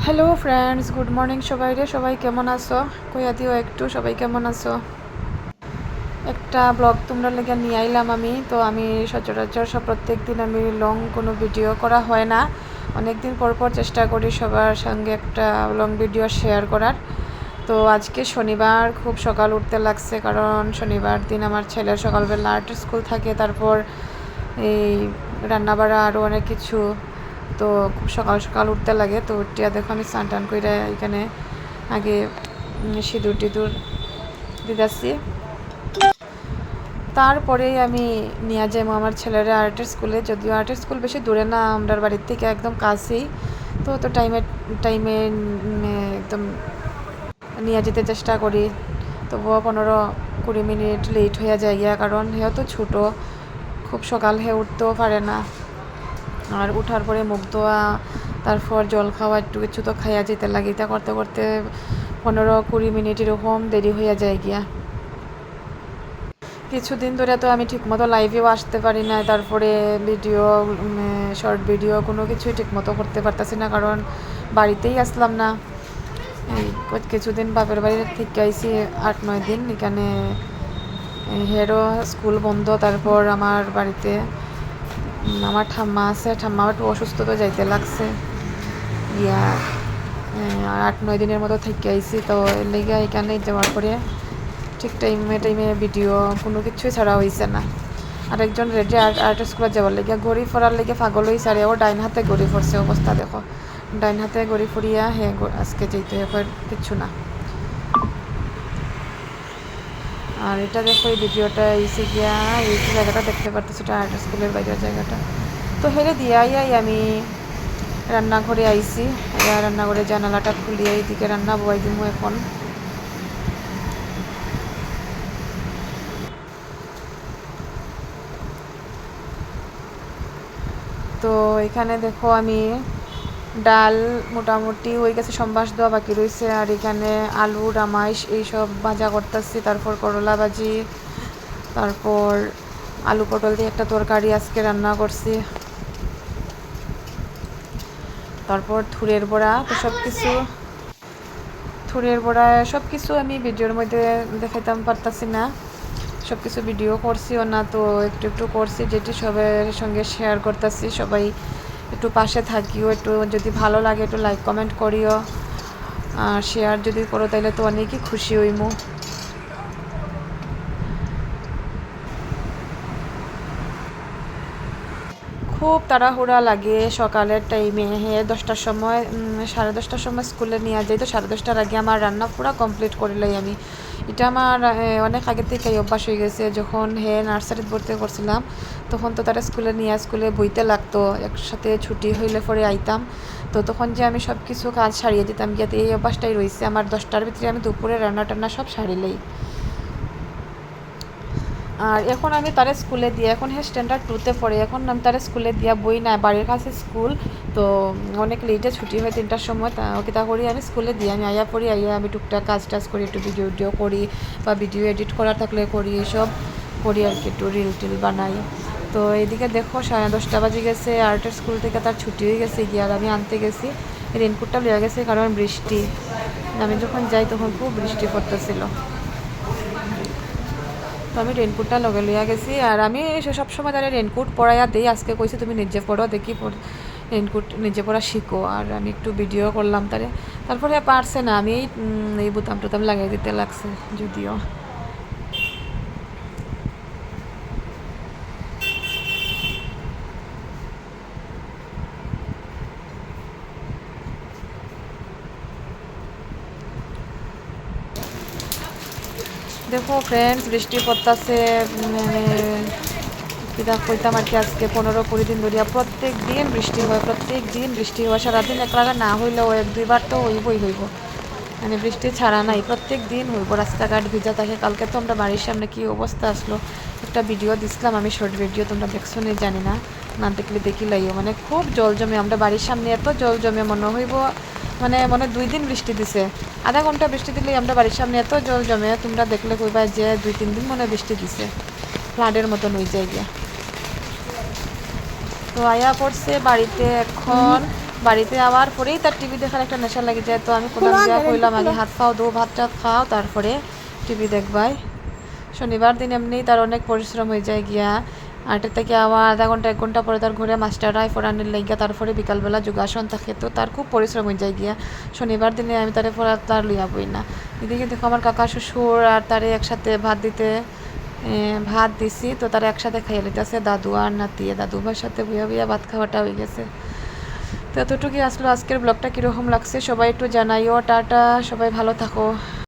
Hello friends, good morning সবাই কেমন আছো? কইয়া দিও একটু সবাই কেমন আছো। একটা ব্লগ তোমরা লেগে নিয়ে আইলাম আমি। তো আমি সচরাচর প্রত্যেক দিন আমি লং কোনো ভিডিও করা হয় না, অনেক দিন পর চেষ্টা করি সবার সঙ্গে একটা লং ভিডিও শেয়ার করার। তো আজকে শনিবার, খুব সকাল উঠতে লাগছে, কারণ শনিবার দিন আমার ছেলের সকালবেলা আর্টের স্কুল থাকে, তারপর এই রান্নাবাড়া আরও অনেক কিছু। তো খুব সকাল সকাল উঠতে লাগে। তো উঠিয়া দেখো আমি স্নান টান করে এখানে আগে সিঁদুর টিঁদুর দিতেছি, তারপরেই আমি নিয়ে যাই আমার ছেলেরা আর্টের স্কুলে। যদিও আর্টের স্কুল বেশি দূরে না, আমার বাড়ির থেকে একদম কাছেই। তো তো টাইমে টাইমে একদম নিয়ে যেতে চেষ্টা করি। তবুও 15-20 মিনিট লেট হয়ে যায় গিয়া, কারণ হেও তো ছোটো, খুব সকাল হয়ে উঠতেও পারে না। আর উঠার পরে মুখ ধোয়া, তারপর জল খাওয়া, একটু কিছু তো খাইয়া যেতে লাগে। এটা করতে করতে 15-20 মিনিট এরকম দেরি হইয়া যায় গিয়া। কিছুদিন ধরে তো আমি ঠিকমতো লাইভেও আসতে পারি না, তারপরে ভিডিও, শর্ট ভিডিও কোনো কিছুই ঠিকমতো করতে পারতেছি না, কারণ বাড়িতেই আসলাম না। এই কিছুদিন বাপের বাড়ির থেকে আইসি 8-9 দিন, এখানে হেরও স্কুল বন্ধ। তারপর আমার বাড়িতে আমার ঠাম্মা আছে, ঠাম্মা একটু অসুস্থ, তো যাইতে লাগছে ইয়া 8-9 দিনের মতো থেকে আইসি। তো এর লেগে এখানে যাওয়ার পরে ঠিক টাইমে ভিডিও কোনো কিছুই ছাড়া হয়েছে না। আরেকজন রেডি আর্ট স্কুলে যাওয়ার লেগে ঘড়ি ফরার লেগে পাগল হয়ে সারে, ও ডাইন হাতে ঘড়ি ফরছে, অবস্থা দেখো, ডাইন হাতে ঘড়ি ফরিয়া হে আজকে যেতে কিচ্ছু না। আর এটা দেখো, এই ভিডিওটা এসে গিয়া এই জায়গাটা দেখতে পারতেছি, এটা আর্ট স্কুলের বাইরের জায়গাটা। তো হেরে দিয়াই আমি রান্নাঘরে আইসি। রান্নাঘরে জানালাটা খুলিয়ে এইদিকে রান্না বয়াই দিব এখন। তো এখানে দেখো আমি ডাল মোটামুটি হয়ে গেছে, সম্বাস দেওয়া বাকি রয়েছে। আর এখানে আলু রামাইশ এইসব ভাজা করতেছি, তারপর করলা ভাজি, তারপর আলু পটল দিয়ে একটা তরকারি আজকে রান্না করছি, তারপর থুরের বড়া। তো থুরের বড়া সব কিছু আমি ভিডিওর মধ্যে দেখাইতাম পারতাছি না, সব কিছু ভিডিও করছিও না, তো একটু একটু করছি, যেটি সবার সঙ্গে শেয়ার করতেছি। সবাই একটু পাশে থাকিও, একটু যদি ভালো লাগে একটু লাইক কমেন্ট করিও, আর শেয়ার যদি করো তাইলে তো অনেকই খুশি হইমু। খুব তাড়াহুড়া লাগে সকালের টাইমে। 10টার সময়, 10:30টার সময় স্কুলে নিয়ে যাই, তো 10:30টার আগে আমার রান্না পুরো কমপ্লিট করে লাই আমি। এটা আমার অনেক আগে থেকে অভ্যাস হয়ে গেছে। যখন নার্সারিতে ভর্তি করছিলাম, তখন তো তারা স্কুলে বইতে লাগতো, একসাথে ছুটি হইলে পরে আইতাম। তো তখন যে আমি সব কিছু কাজ সারিয়ে দিতাম গিয়াতে, এই অভ্যাসটাই রয়েছে আমার। 10টার ভিতরে আমি দুপুরে রান্না টান্না সব সারিলেই। আর এখন আমি তারা স্কুলে দিয়ে, এখন স্ট্যান্ডার্ড 2-তে পড়ে, এখন আমি তারা স্কুলে দিয়া বই না, বাড়ির কাছে স্কুল। তো অনেক লেটে ছুটি হয় 3টার সময়, ওকে তা করি আমি স্কুলে দিই। আমি আইয়া পড়ি, আইয়া আমি টুকটাক কাজ টাজ করি, একটু ভিডিও করি, বা ভিডিও এডিট করা থাকলে করি, এইসব করি আর কি, একটু রিল টিল বানাই। তো এদিকে দেখো 10:30 বাজে গেছে, আর্টের স্কুল থেকে তার ছুটি হয়ে গেছে গিয়ে। আর আমি আনতে গেছি, রেনকোটটা লেগে গেছে, কারণ বৃষ্টি। আমি যখন যাই তখন খুব বৃষ্টি পড়তেছিল, তো আমি রেনকোটটা লগে লইয়া গেছি। আর আমি সবসময় তারা রেনকোট পরাইয়া দিই, আজকে কইছি তুমি নিজে পড়ো, দেখি রেনকোট নিজে পড়া শিখো। আর আমি একটু ভিডিও করলাম তারপরে পারছে না, আমি এই বোতাম টোতাম লাগাই দিতে লাগছে যদিও। দেখো ফ্রেন্ডস, বৃষ্টি পড়তেছে, মানে কিতা কইতাম আর কি, আজকে 15-20 দিন ধরিয়া প্রত্যেক দিন বৃষ্টি হয়, প্রত্যেক দিন বৃষ্টি হয়। সারাদিন একলাগা না হইলেও 1-2বার তো হইব, মানে বৃষ্টি ছাড়া নাই, প্রত্যেক দিন হইব। রাস্তাঘাট ভিজা থাকে। কালকে তো আমরা বাড়ির সামনে কি অবস্থা আসলো, একটা ভিডিও দিছিলাম আমি, শর্ট ভিডিও, তোমরা দেখছো নি জানি না, না দেখলে দেখিলাইও। মানে খুব জল জমে আমরা বাড়ির সামনে, এত জল জমে মনে হইব মনে 2 দিন বৃষ্টি দিছে। আধা ঘন্টা বৃষ্টি দিলেই আমরা বাড়ির সামনে এত জল জমে, তোমরা দেখলে কইবা যে 2-3 দিন মনে বৃষ্টি দিছে, ফ্লাডের মতন হয়ে যায় গিয়া। তো আয়া পড়ছে বাড়িতে এখন বাড়িতে আবার পরেই তার টিভি দেখার একটা নেশা লাগে যায়। তো আমি কোথাও গিয়া কইলাম আগে হাত খাও দো, ভাত টাত খাও, তারপরে টিভি দেখবাই। শনিবার দিন এমনি তার অনেক পরিশ্রম হয়ে যায় গিয়া 8 থেকে আবার আধা ঘন্টা 1 ঘন্টা পরে তার ঘুরে মাস্টাররাই পড়ানোর লাগিয়া, তারপরে বিকালবেলা যোগাসন থাকে, তো তার খুব পরিশ্রম হয়ে যায় গিয়া। শনিবার দিনে আমি তারে পড়া তার লইয়া বই না। এদিকে দেখো আমার কাকা শ্বশুর আর তারে একসাথে ভাত দিছি, তো তারা একসাথে খাইয়ে লিতেছে দাদু আর নাতি। দাদু ভাইয়ের সাথে বইয়া বইয়া ভাত খাওয়াটা হয়ে গেছে। তো এতটুকুই আসলো আজকের ব্লগটা কীরকম লাগছে সবাই একটু জানাইও। টাটা, সবাই ভালো থাকো।